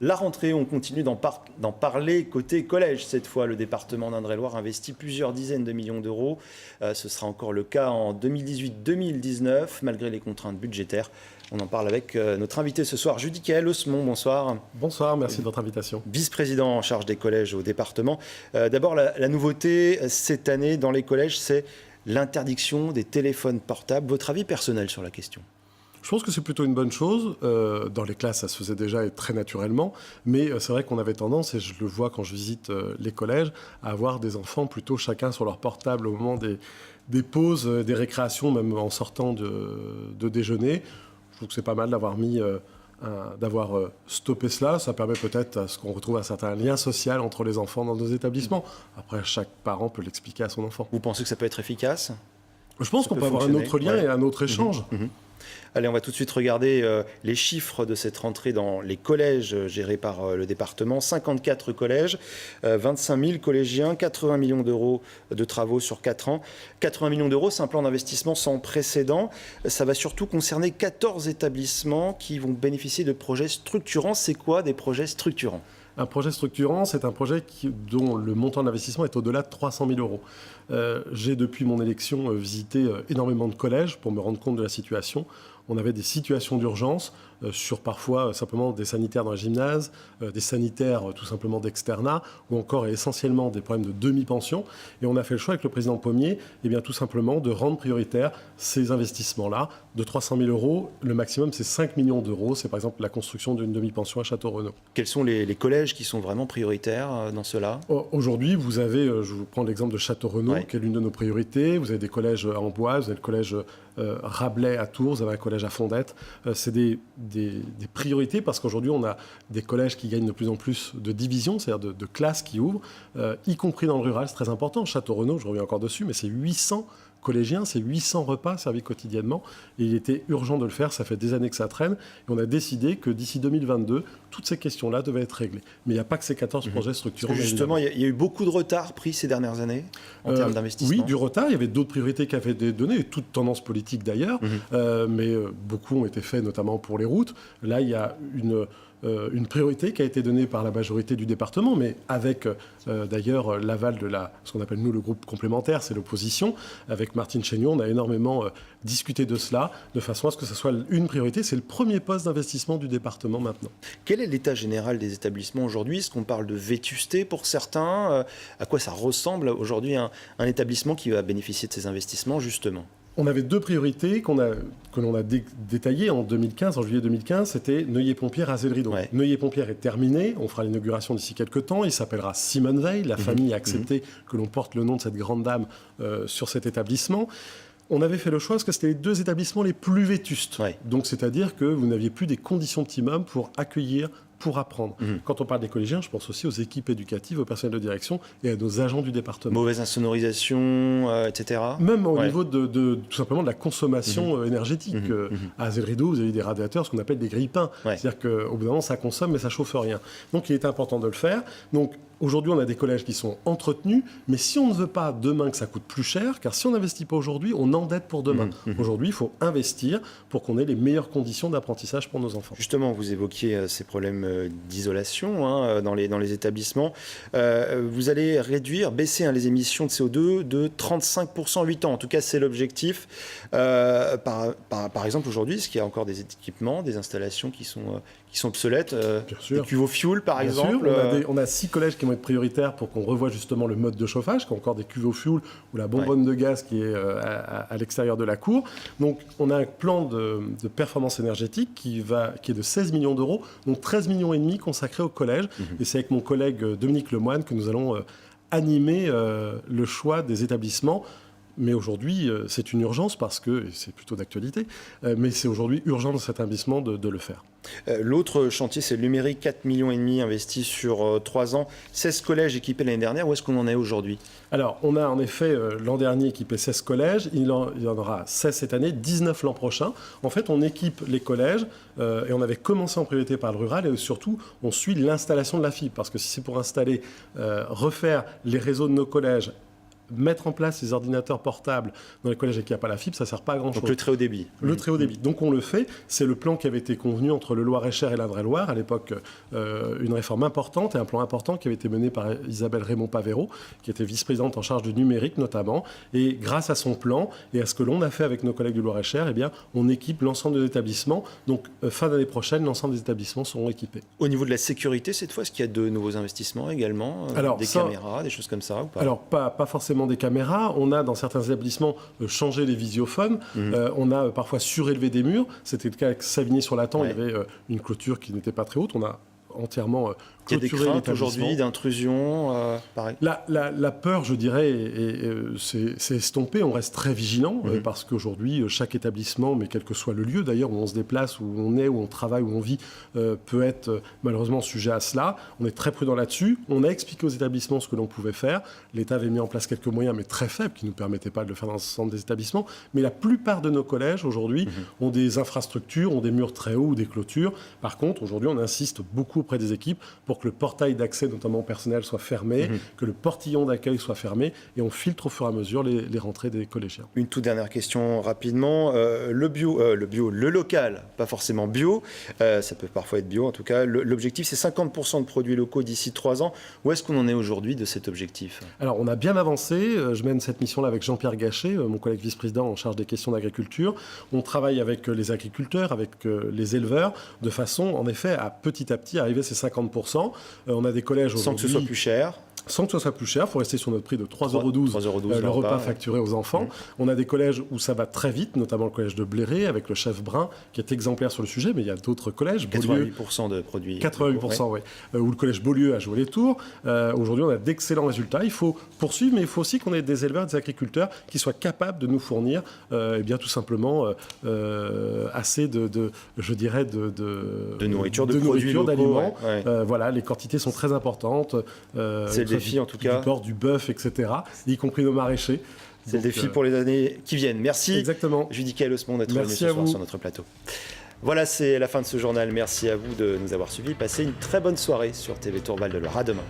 La rentrée, on continue d'en parler côté collège. Cette fois, le département d'Indre-et-Loire investit plusieurs dizaines de millions d'euros. Ce sera encore le cas en 2018-2019, malgré les contraintes budgétaires. On en parle avec notre invité ce soir, Judicaël Osmond. Bonsoir. Bonsoir, merci de votre invitation. Vice-président en charge des collèges au département. D'abord, la nouveauté cette année dans les collèges, c'est l'interdiction des téléphones portables. Votre avis personnel sur la question ? Je pense que c'est plutôt une bonne chose. Dans les classes, ça se faisait déjà et très naturellement. Mais c'est vrai qu'on avait tendance, et je le vois quand je visite les collèges, à avoir des enfants plutôt chacun sur leur portable au moment des pauses, des récréations, même en sortant de déjeuner. Je trouve que c'est pas mal d'avoir stoppé cela. Ça permet peut-être à ce qu'on retrouve un certain lien social entre les enfants dans nos établissements. Après, chaque parent peut l'expliquer à son enfant. Vous pensez que ça peut être efficace ? Je pense qu'on peut avoir un autre lien et un autre échange. Allez, on va tout de suite regarder les chiffres de cette rentrée dans les collèges gérés par le département. 54 collèges, 25 000 collégiens, 80 millions d'euros de travaux sur 4 ans. 80 millions d'euros, c'est un plan d'investissement sans précédent. Ça va surtout concerner 14 établissements qui vont bénéficier de projets structurants. C'est quoi des projets structurants ? Un projet structurant, c'est un projet dont le montant d'investissement est au-delà de 300 000 euros. J'ai, depuis mon élection, visité énormément de collèges pour me rendre compte de la situation. On avait des situations d'urgence sur parfois simplement des sanitaires dans les gymnases, des sanitaires tout simplement d'externat, ou encore et essentiellement des problèmes de demi-pension. Et on a fait le choix avec le président Pommier, tout simplement de rendre prioritaire ces investissements-là de 300 000 euros. Le maximum, c'est 5 millions d'euros. C'est par exemple la construction d'une demi-pension à Château-Renaud. Quels sont les collèges qui sont vraiment prioritaires dans cela ? Aujourd'hui, vous avez, je vous prends l'exemple de Château-Renaud, qui est l'une de nos priorités. Vous avez des collèges à Amboise, vous avez le collège Rabelais à Tours, vous avez un collège à Fondette. C'est des priorités parce qu'aujourd'hui, on a des collèges qui gagnent de plus en plus de divisions, c'est-à-dire de classes qui ouvrent, y compris dans le rural. C'est très important. Château-Renaud, je reviens encore dessus, mais c'est 800 collégiens, c'est 800 repas servis quotidiennement. Et il était urgent de le faire, ça fait des années que ça traîne. Et on a décidé que d'ici 2022, toutes ces questions-là devaient être réglées. Mais il n'y a pas que ces 14 projets structurants. Justement, il y a eu beaucoup de retard pris ces dernières années en termes d'investissement. Oui, du retard. Il y avait d'autres priorités qui avaient été données, et toutes tendances politiques d'ailleurs. Mais beaucoup ont été faits, notamment pour les routes. Là, il y a une priorité qui a été donnée par la majorité du département, mais avec d'ailleurs l'aval de ce qu'on appelle nous le groupe complémentaire, c'est l'opposition. Avec Martine Chénion, on a énormément discuté de cela, de façon à ce que ce soit une priorité. C'est le premier poste d'investissement du département maintenant. Quel est l'état général des établissements aujourd'hui ? Est-ce qu'on parle de vétusté pour certains ? À quoi ça ressemble aujourd'hui un établissement qui va bénéficier de ces investissements, justement ? On avait deux priorités que l'on a détaillées en 2015, en juillet 2015. C'était Neuilly-Pompiers, raser le rideau. Neuilly-Pompiers est terminé. On fera l'inauguration d'ici quelques temps. Il s'appellera Simone Veil. La famille a accepté que l'on porte le nom de cette grande dame sur cet établissement. On avait fait le choix parce que c'était les deux établissements les plus vétustes. Donc, c'est-à-dire que vous n'aviez plus des conditions optimum pour accueillir, pour apprendre. Quand on parle des collégiens, je pense aussi aux équipes éducatives, au personnel de direction et à nos agents du département. Mauvaise insonorisation, etc. Même au niveau tout simplement de la consommation énergétique. À Azel-Rideau, vous avez des radiateurs, ce qu'on appelle des grille-pains. C'est-à-dire qu'au bout d'un moment, ça consomme, mais ça chauffe rien. Donc, il est important de le faire. Donc, aujourd'hui, on a des collèges qui sont entretenus, mais si on ne veut pas demain que ça coûte plus cher, car si on n'investit pas aujourd'hui, on endette pour demain. Aujourd'hui, il faut investir pour qu'on ait les meilleures conditions d'apprentissage pour nos enfants. Justement, vous évoquiez ces problèmes d'isolation dans les établissements. Vous allez baisser les émissions de CO2 de 35% en 8 ans. En tout cas, c'est l'objectif. Par exemple, aujourd'hui, est-ce qu'il y a encore des équipements, des installations qui sont obsolètes, des cuveaux fuel par exemple. On a 6 collèges qui vont être prioritaires pour qu'on revoie justement le mode de chauffage, qui a encore des cuveaux fuel ou la bonbonne de gaz qui est à l'extérieur de la cour. Donc on a un plan de performance énergétique qui est de 16 millions d'euros, donc 13 millions et demi consacrés au collège. Et c'est avec mon collègue Dominique Lemoine que nous allons animer le choix des établissements. Mais aujourd'hui, c'est une urgence parce que, et c'est plutôt d'actualité, mais c'est aujourd'hui urgent dans cet établissement de le faire. L'autre chantier, c'est le numérique, 4,5 millions investis sur 3 ans, 16 collèges équipés l'année dernière. Où est-ce qu'on en est aujourd'hui ? Alors, on a en effet l'an dernier équipé 16 collèges, il y en aura 16 cette année, 19 l'an prochain. En fait, on équipe les collèges et on avait commencé en priorité par le rural et surtout, on suit l'installation de la fibre. Parce que si c'est pour refaire les réseaux de nos collèges, mettre en place ces ordinateurs portables dans les collèges et qu'il n'y a pas la fibre, ça ne sert pas à grand-chose. Donc le très haut débit. Le très haut débit. Donc on le fait. C'est le plan qui avait été convenu entre le Loir-et-Cher et l'Indre-et-Loire. À l'époque, une réforme importante et un plan important qui avait été mené par Isabelle Raymond-Pavero, qui était vice-présidente en charge du numérique notamment. Et grâce à son plan et à ce que l'on a fait avec nos collègues du Loir-et-Cher, eh bien, on équipe l'ensemble des établissements. Donc fin d'année prochaine, l'ensemble des établissements seront équipés. Au niveau de la sécurité, cette fois, est-ce qu'il y a de nouveaux investissements également? Des caméras, des choses comme ça ou pas? Alors, pas forcément des caméras. On a, dans certains établissements, changé les visiophones. On a parfois surélevé des murs. C'était le cas avec Savigny-sur-Lathan. Il y avait une clôture qui n'était pas très haute. On a entièrement il y a des craintes aujourd'hui d'intrusion, pareil. La peur, je dirais, c'est estompé. On reste très vigilant parce qu'aujourd'hui, chaque établissement, mais quel que soit le lieu d'ailleurs où on se déplace, où on est, où on travaille, où on vit, peut être malheureusement sujet à cela. On est très prudent là-dessus. On a expliqué aux établissements ce que l'on pouvait faire. L'État avait mis en place quelques moyens, mais très faibles, qui ne nous permettaient pas de le faire dans l'ensemble des établissements. Mais la plupart de nos collèges, aujourd'hui, ont des infrastructures, ont des murs très hauts ou des clôtures. Par contre, aujourd'hui, on insiste beaucoup auprès des équipes pour que le portail d'accès, notamment personnel, soit fermé, que le portillon d'accueil soit fermé, et on filtre au fur et à mesure les rentrées des collégiens. Une toute dernière question rapidement. Le local, pas forcément bio, ça peut parfois être bio en tout cas. L'objectif, c'est 50% de produits locaux d'ici 3 ans. Où est-ce qu'on en est aujourd'hui de cet objectif? Alors, on a bien avancé. Je mène cette mission-là avec Jean-Pierre Gachet, mon collègue vice-président en charge des questions d'agriculture. On travaille avec les agriculteurs, avec les éleveurs, de façon, en effet, à petit arriver à ces 50%. On a des collèges aujourd'hui... Sans que ce soit plus cher. Sans que ce soit plus cher, il faut rester sur notre prix de 3,12 € le repas facturé aux enfants. On a des collèges où ça va très vite, notamment le collège de Bléré, avec le chef Brun, qui est exemplaire sur le sujet, mais il y a d'autres collèges. 88% de produits. 88%, oui. Ou le collège Beaulieu à Jouer-les-Tours. Aujourd'hui, on a d'excellents résultats. Il faut poursuivre, mais il faut aussi qu'on ait des éleveurs, des agriculteurs qui soient capables de nous fournir, tout simplement, assez de nourriture, de produits locaux, d'aliments. Voilà, les quantités sont très importantes. C'est le défi en tout cas. Du porc, du bœuf, etc., y compris nos maraîchers. C'est le défi pour les années qui viennent. Merci. Exactement. Judicaël Osmond d'être venu ce soir sur notre plateau. Voilà, c'est la fin de ce journal. Merci à vous de nous avoir suivis. Passez une très bonne soirée sur TV Tour Val de Loire. À demain.